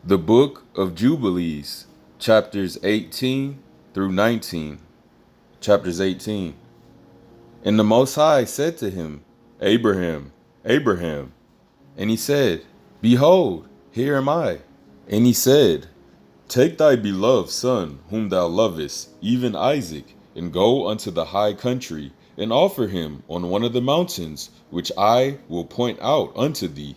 The Book of Jubilees, chapters 18 through 19. Chapters 18. And the Most High said to him, Abraham, Abraham. And he said, Behold, here am I. And he said, Take thy beloved son, whom thou lovest, even Isaac, and go unto the high country, and offer him on one of the mountains, which I will point out unto thee.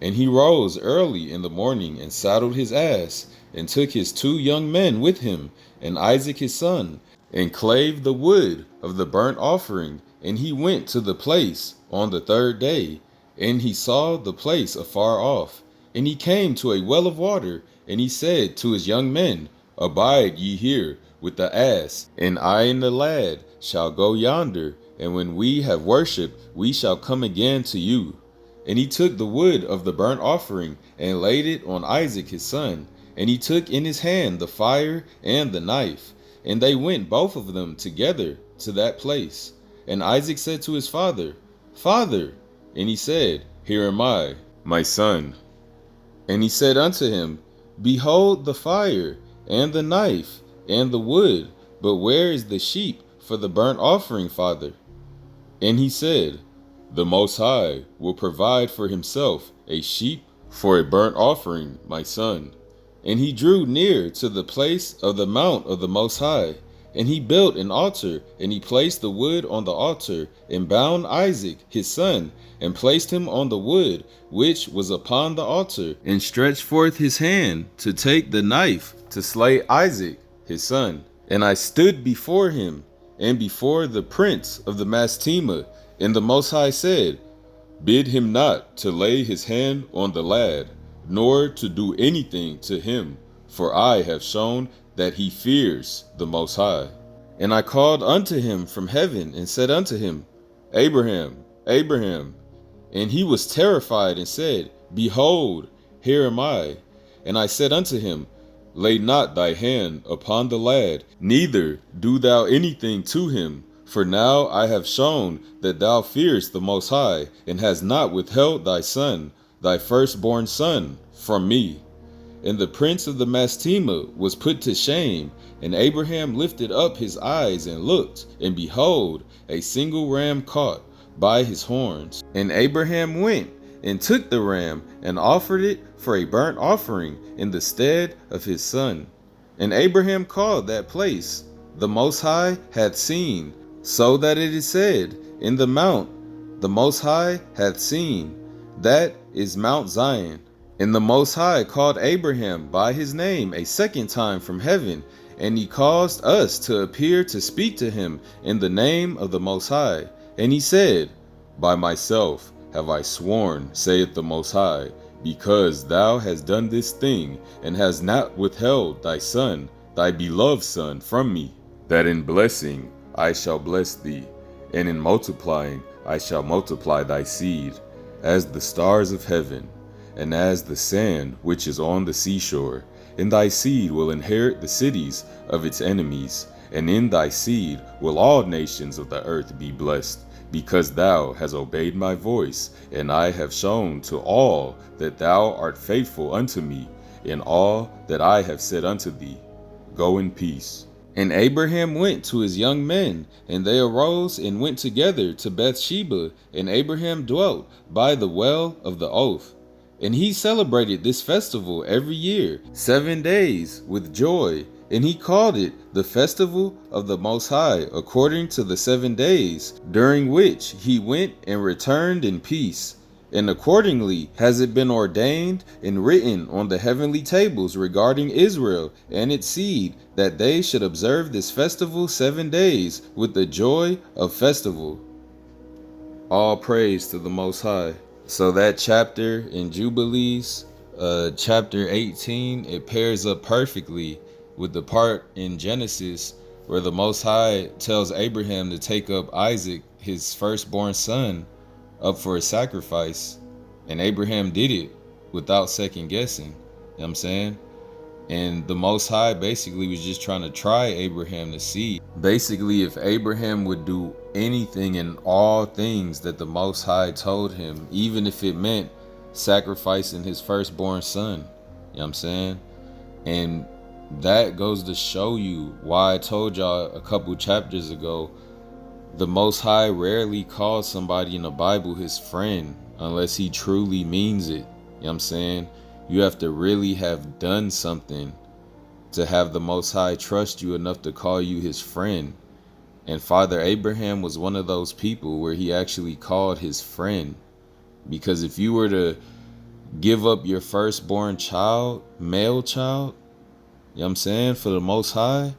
And he rose early in the morning, and saddled his ass, and took his 2 young men with him, and Isaac his son, and clave the wood of the burnt offering. And he went to the place on the 3rd day, and he saw the place afar off. And he came to a well of water, and he said to his young men, Abide ye here with the ass, and I and the lad shall go yonder, and when we have worshipped, we shall come again to you. And he took the wood of the burnt offering, and laid it on Isaac his son. And he took in his hand the fire and the knife. And they went both of them together to that place. And Isaac said to his father, Father. And he said, Here am I, my son. And he said unto him, Behold the fire, and the knife, and the wood, but where is the sheep for the burnt offering, father? And he said, The Most High will provide for himself a sheep for a burnt offering, my son. And he drew near to the place of the mount of the Most High, and he built an altar, and he placed the wood on the altar, and bound Isaac his son, and placed him on the wood which was upon the altar, and stretched forth his hand to take the knife to slay Isaac his son. And I stood before him, and before the prince of the Mastema, and the Most High said, Bid him not to lay his hand on the lad, nor to do anything to him, for I have shown that he fears the Most High. And I called unto him from heaven, and said unto him, Abraham, Abraham. And he was terrified, and said, Behold, here am I. And I said unto him, Lay not thy hand upon the lad, neither do thou anything to him. For now I have shown that thou fearest the Most High, and hast not withheld thy son, thy firstborn son, from me. And the prince of the Mastema was put to shame. And Abraham lifted up his eyes and looked, and behold, a single ram caught by his horns. And Abraham went and took the ram, and offered it for a burnt offering in the stead of his son. And Abraham called that place, The Most High hath seen, so that it is said, In the mount the Most High hath seen, that is Mount Zion. And the Most High called Abraham by his name a second time from heaven, and he caused us to appear to speak to him in the name of the Most High. And he said, By myself have I sworn, saith the Most High, because thou hast done this thing, and hast not withheld thy son, thy beloved son, from me, that in blessing I shall bless thee, and in multiplying I shall multiply thy seed, as the stars of heaven, and as the sand which is on the seashore. And thy seed will inherit the cities of its enemies, and in thy seed will all nations of the earth be blessed, because thou hast obeyed my voice, and I have shown to all that thou art faithful unto me in all that I have said unto thee. Go in peace. And Abraham went to his young men, and they arose and went together to Bathsheba, and Abraham dwelt by the well of the oath. And he celebrated this festival every year, 7 days, with joy. And he called it the festival of the Most High, according to the 7 days, during which he went and returned in peace. And accordingly has it been ordained and written on the heavenly tables regarding Israel and its seed, that they should observe this festival 7 days with the joy of festival. All praise to the Most High. So that chapter in Jubilees, chapter 18, it pairs up perfectly with the part in Genesis where the Most High tells Abraham to take up Isaac, his firstborn son, up for a sacrifice. And Abraham did it without second guessing. You know what I'm saying? And the Most High basically was just trying to try Abraham to see, basically, if Abraham would do anything and all things that the Most High told him, even if it meant sacrificing his firstborn son. You know know what I'm saying? And that goes to show you why I told y'all a couple chapters ago, the Most High rarely calls somebody in the Bible his friend unless he truly means it. You know what I'm saying? You have to really have done something to have the Most High trust you enough to call you his friend. And Father Abraham was one of those people where he actually called his friend. Because if you were to give up your firstborn child, male child, you know what I'm saying, for the Most High,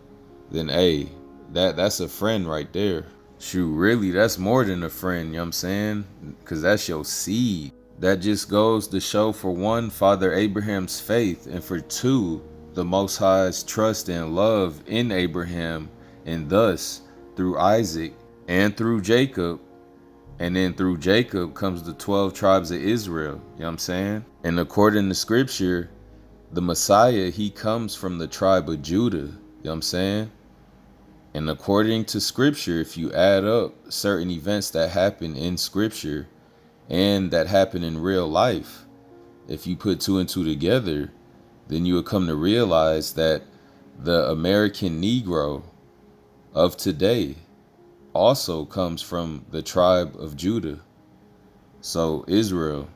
then hey, that's a friend right there. Shoot, really, that's more than a friend, you know what I'm saying? Because that's your seed. That just goes to show, for one, Father Abraham's faith, and for two, the Most High's trust and love in Abraham, and thus, through Isaac and through Jacob, and then through Jacob comes the 12 tribes of Israel, you know what I'm saying? And according to scripture, the Messiah, he comes from the tribe of Judah, you know what I'm saying? And according to scripture, if you add up certain events that happen in scripture and that happen in real life, if you put two and two together, then you would come to realize that the American Negro of today also comes from the tribe of Judah. So Israel,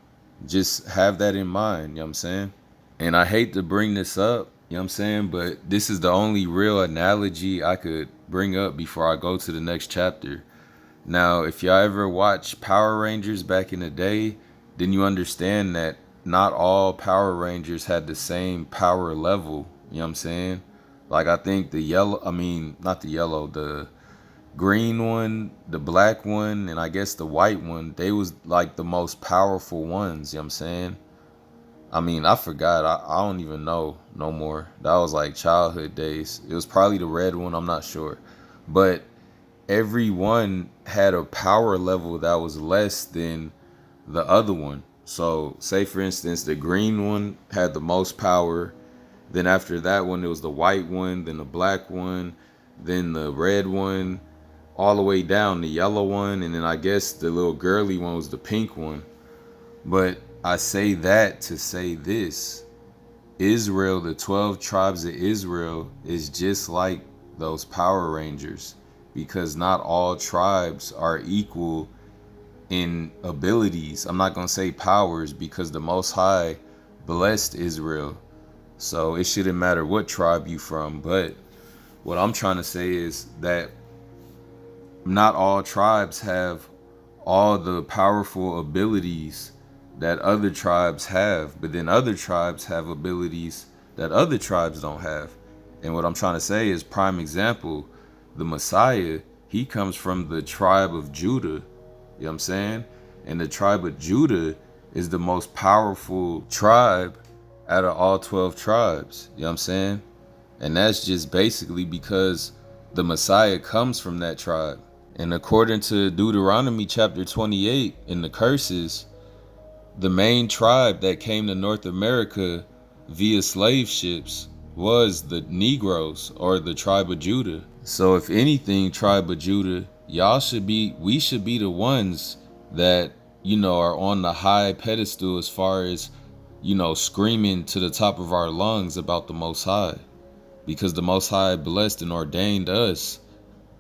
just have that in mind, you know what I'm saying? And I hate to bring this up, you know what I'm saying, but this is the only real analogy I could bring up before I go to the next chapter. Now, if y'all ever watched Power Rangers back in the day, then you understand that not all Power Rangers had the same power level, you know what I'm saying? Like, I think the green one, the black one, and I guess the white one, they was like the most powerful ones, you know what I'm saying? I forgot. I don't even know no more. That was like childhood days. It was probably the red one. I'm not sure. But every one had a power level that was less than the other one. So say, for instance, the green one had the most power. Then after that one, it was the white one, then the black one, then the red one, all the way down the yellow one. And then I guess the little girly one was the pink one. But I say that to say this: Israel, the 12 tribes of Israel, is just like those Power Rangers, because not all tribes are equal in abilities. I'm not going to say powers, because the Most High blessed Israel. So it shouldn't matter what tribe you from. But what I'm trying to say is that not all tribes have all the powerful abilities that other tribes have, but then other tribes have abilities that other tribes don't have. And what I'm trying to say is, prime example, the Messiah, he comes from the tribe of Judah, you know what I'm saying? And the tribe of Judah is the most powerful tribe out of all 12 tribes, you know what I'm saying? And that's just basically because the Messiah comes from that tribe. And according to Deuteronomy chapter 28 in the curses, the main tribe that came to North America via slave ships was the Negroes, or the tribe of Judah. So if anything, tribe of Judah, we should be the ones that, are on the high pedestal as far as, screaming to the top of our lungs about the Most High. Because the Most High blessed and ordained us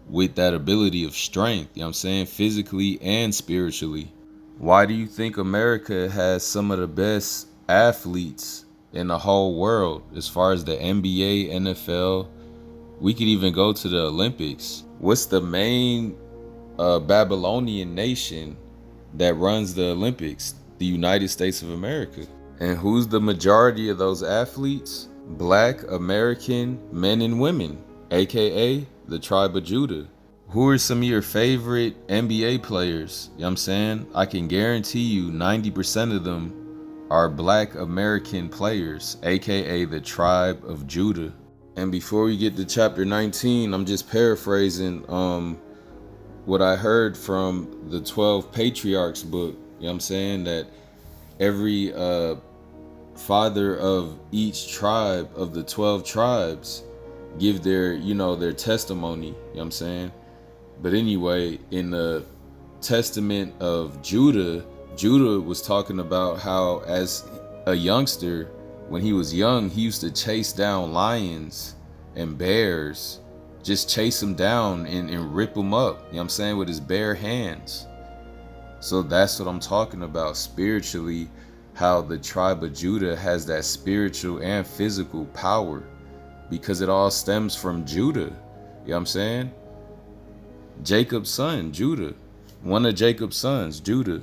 with that ability of strength, you know what I'm saying, physically and spiritually. Why do you think America has some of the best athletes in the whole world as far as the NBA, NFL? We could even go to the Olympics. What's the main Babylonian nation that runs the Olympics? The United States of America. And who's the majority of those athletes? Black American men and women, aka the tribe of Judah. Who are some of your favorite NBA players? You know what I'm saying? I can guarantee you 90% of them are Black American players, aka the tribe of Judah. And before we get to chapter 19, I'm just paraphrasing what I heard from the 12 Patriarchs book. You know what I'm saying? That every father of each tribe of the 12 tribes give their, their testimony. You know what I'm saying? But anyway, in the testament of Judah, Judah was talking about how as a youngster, when he was young, he used to chase down lions and bears, just chase them down and rip them up, you know what I'm saying, with his bare hands. So that's what I'm talking about spiritually, how the tribe of Judah has that spiritual and physical power, because it all stems from Judah, you know what I'm saying? Jacob's son, Judah, one of Jacob's sons, Judah.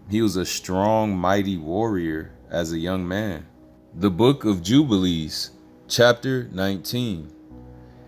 He was a strong, mighty warrior as a young man. The Book of Jubilees, chapter 19.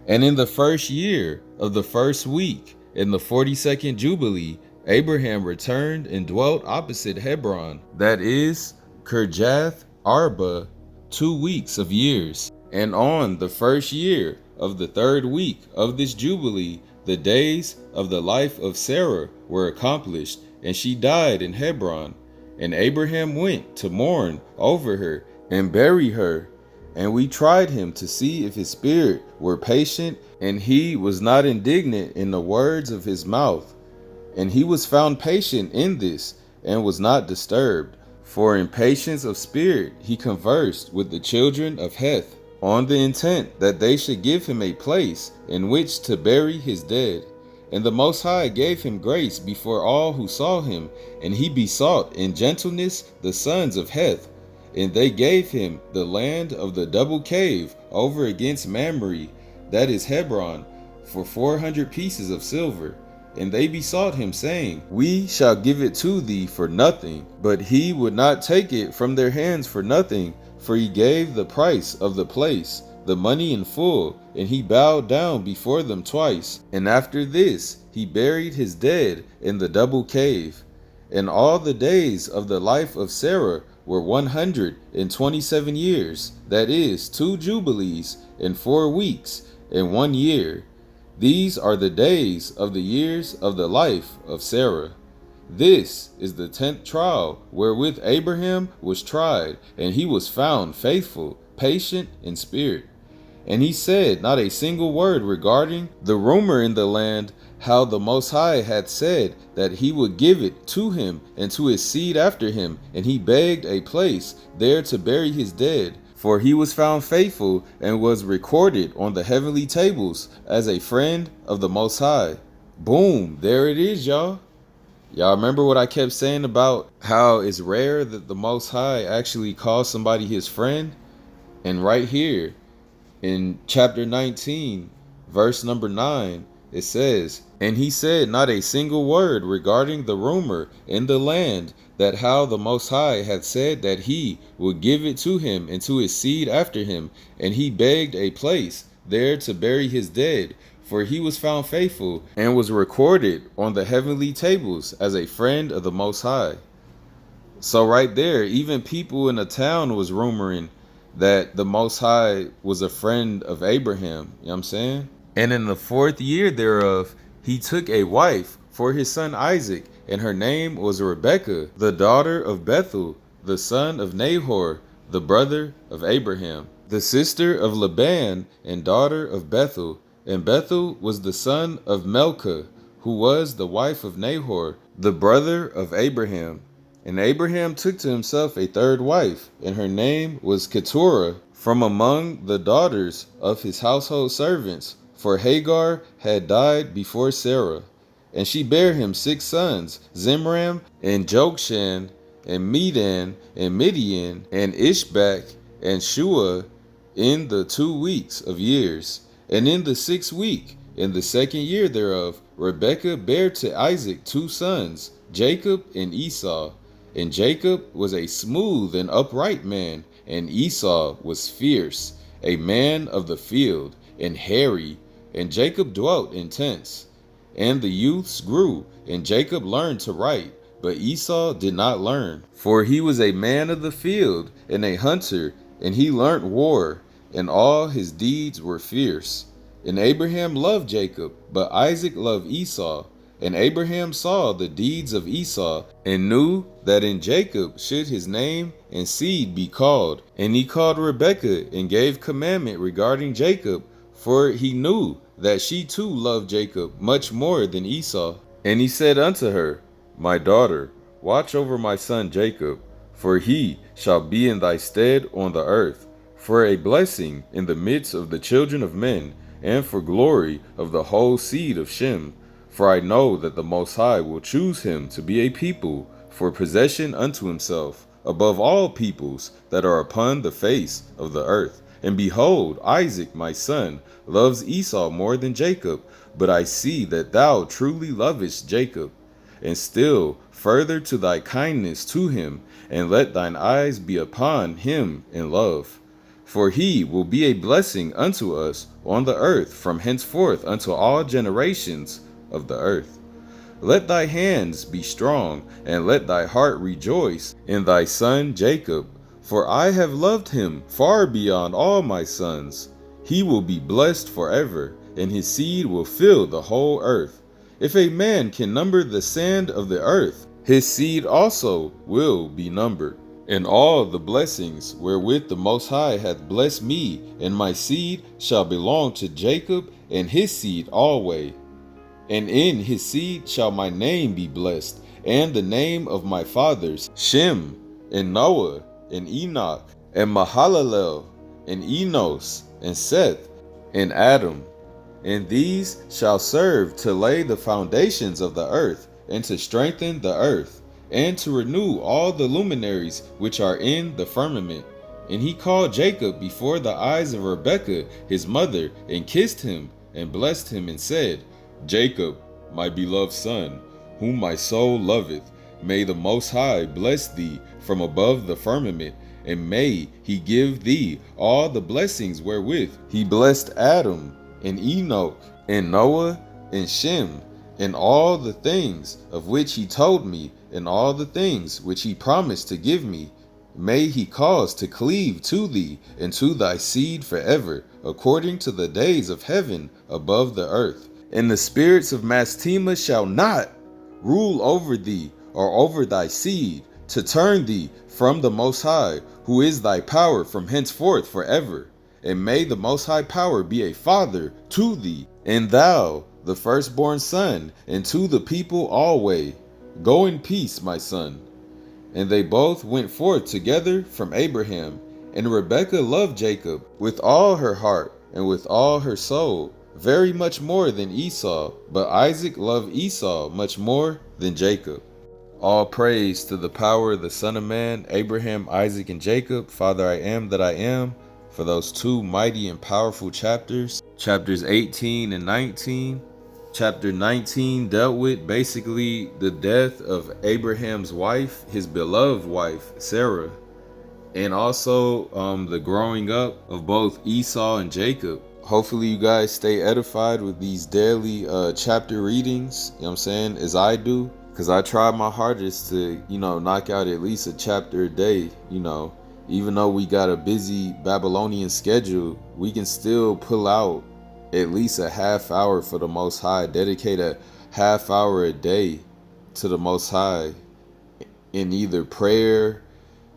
And in the first year of the first week, in the 42nd Jubilee, Abraham returned and dwelt opposite Hebron, that is, Kirjath Arba, 2 weeks of years. And on the first year of the third week of this Jubilee, the days of the life of Sarah were accomplished, and she died in Hebron. And Abraham went to mourn over her and bury her. And we tried him to see if his spirit were patient, and he was not indignant in the words of his mouth. And he was found patient in this, and was not disturbed. For in patience of spirit he conversed with the children of Heth, on the intent that they should give him a place in which to bury his dead. And the Most High gave him grace before all who saw him, and he besought in gentleness the sons of Heth. And they gave him the land of the double cave over against Mamre, that is Hebron, for 400 pieces of silver. And they besought him, saying, We shall give it to thee for nothing. But he would not take it from their hands for nothing, for he gave the price of the place, the money in full, and he bowed down before them twice. And after this he buried his dead in the double cave. And all the days of the life of Sarah were 127 years, that is, 2 jubilees, and 4 weeks, and 1 year. These are the days of the years of the life of Sarah. This is the 10th trial wherewith Abraham was tried, and he was found faithful, patient in spirit. And he said not a single word regarding the rumor in the land, how the Most High had said that he would give it to him and to his seed after him, and he begged a place there to bury his dead. For he was found faithful and was recorded on the heavenly tables as a friend of the Most High. Boom, there it is, y'all. Y'all remember what I kept saying about how it's rare that the Most High actually calls somebody his friend? And right here in chapter 19, verse number 9, it says, And he said not a single word regarding the rumor in the land, that how the Most High had said that he would give it to him and to his seed after him. And he begged a place there to bury his dead, for he was found faithful and was recorded on the heavenly tables as a friend of the Most High. So right there, even people in the town was rumoring that the Most High was a friend of Abraham, you know what I'm saying? And in the 4th year thereof, he took a wife for his son Isaac, and her name was Rebekah, the daughter of Bethuel, the son of Nahor, the brother of Abraham, the sister of Laban, and daughter of Bethuel. And Bethuel was the son of Milcah, who was the wife of Nahor, the brother of Abraham. And Abraham took to himself a 3rd wife, and her name was Keturah, from among the daughters of his household servants, for Hagar had died before Sarah. And she bare him 6 sons, Zimram, and Jokshan, and Medan, and Midian, and Ishbak, and Shua, in the 2 weeks of years. And in the 6th week, in the 2nd year thereof, Rebekah bare to Isaac 2 sons, Jacob and Esau. And Jacob was a smooth and upright man, and Esau was fierce, a man of the field, and hairy. And Jacob dwelt in tents. And the youths grew, and Jacob learned to write, but Esau did not learn. For he was a man of the field, and a hunter, and he learnt war, and all his deeds were fierce. And Abraham loved Jacob, but Isaac loved Esau. And Abraham saw the deeds of Esau, and knew that in Jacob should his name and seed be called. And he called Rebekah, and gave commandment regarding Jacob, for he knew that she too loved Jacob much more than Esau. And he said unto her, My daughter, watch over my son Jacob, For he shall be in thy stead on the earth, for a blessing in the midst of the children of men, and for glory of the whole seed of Shem. For I know that the Most High will choose him to be a people for possession unto himself, above all peoples that are upon the face of the earth. And behold, Isaac my son loves Esau more than Jacob, but I see that thou truly lovest Jacob. And still further to thy kindness to him, and let thine eyes be upon him in love. For he will be a blessing unto us on the earth from henceforth unto all generations of the earth. Let thy hands be strong, and let thy heart rejoice in thy son Jacob. For I have loved him far beyond all my sons. He will be blessed forever, and his seed will fill the whole earth. If a man can number the sand of the earth, his seed also will be numbered. And all the blessings wherewith the Most High hath blessed me and my seed shall belong to Jacob and his seed alway. And in his seed shall my name be blessed, and the name of my fathers, Shem, and Noah, and Enoch, and Mahalalel, and Enos, and Seth, and Adam. And these shall serve to lay the foundations of the earth, and to strengthen the earth, and to renew all the luminaries which are in the firmament. And he called Jacob before the eyes of Rebekah his mother, and kissed him, and blessed him, and said, Jacob, my beloved son, whom my soul loveth, may the Most High bless thee from above the firmament, and may he give thee all the blessings wherewith he blessed Adam, and Enoch, and Noah, and Shem, and all the things of which he told me, and all the things which he promised to give me. May he cause to cleave to thee and to thy seed forever, according to the days of heaven above the earth. And the spirits of Mastema shall not rule over thee or over thy seed, to turn thee from the Most High, who is thy power from henceforth forever. And may the Most High power be a father to thee, and thou the firstborn son, and to the people alway. Go in peace, my son. And they both went forth together from Abraham. And Rebekah loved Jacob with all her heart and with all her soul, very much more than Esau, but Isaac loved Esau much more than Jacob. All praise to the power of the Son of Man, Abraham, Isaac, and Jacob, Father I am that I am, for those two mighty and powerful chapters, chapters 18 and 19. Chapter 19 dealt with basically the death of Abraham's wife, his beloved wife, Sarah, and also the growing up of both Esau and Jacob. Hopefully you guys stay edified with these daily chapter readings, you know what I'm saying, as I do, because I try my hardest to, knock out at least a chapter a day, even though we got a busy Babylonian schedule, we can still pull out at least a half hour for the Most High, dedicate a half hour a day to the Most High in either prayer,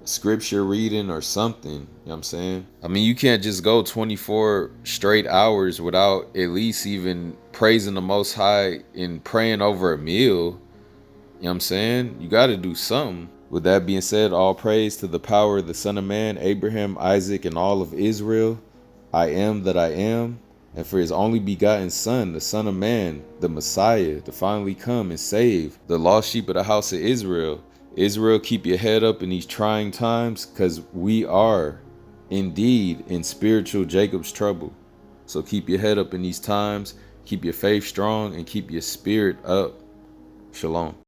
scripture reading, or something. You know what I'm saying? I mean, you can't just go 24 straight hours without at least even praising the Most High and praying over a meal. You know what I'm saying? You got to do something. With that being said, all praise to the power of the Son of Man, Abraham, Isaac, and all of Israel. I am that I am. And for his only begotten Son, the Son of Man, the Messiah, to finally come and save the lost sheep of the house of Israel. Israel, keep your head up in these trying times, because we are indeed in spiritual Jacob's trouble. So keep your head up in these times, keep your faith strong, and keep your spirit up. Shalom.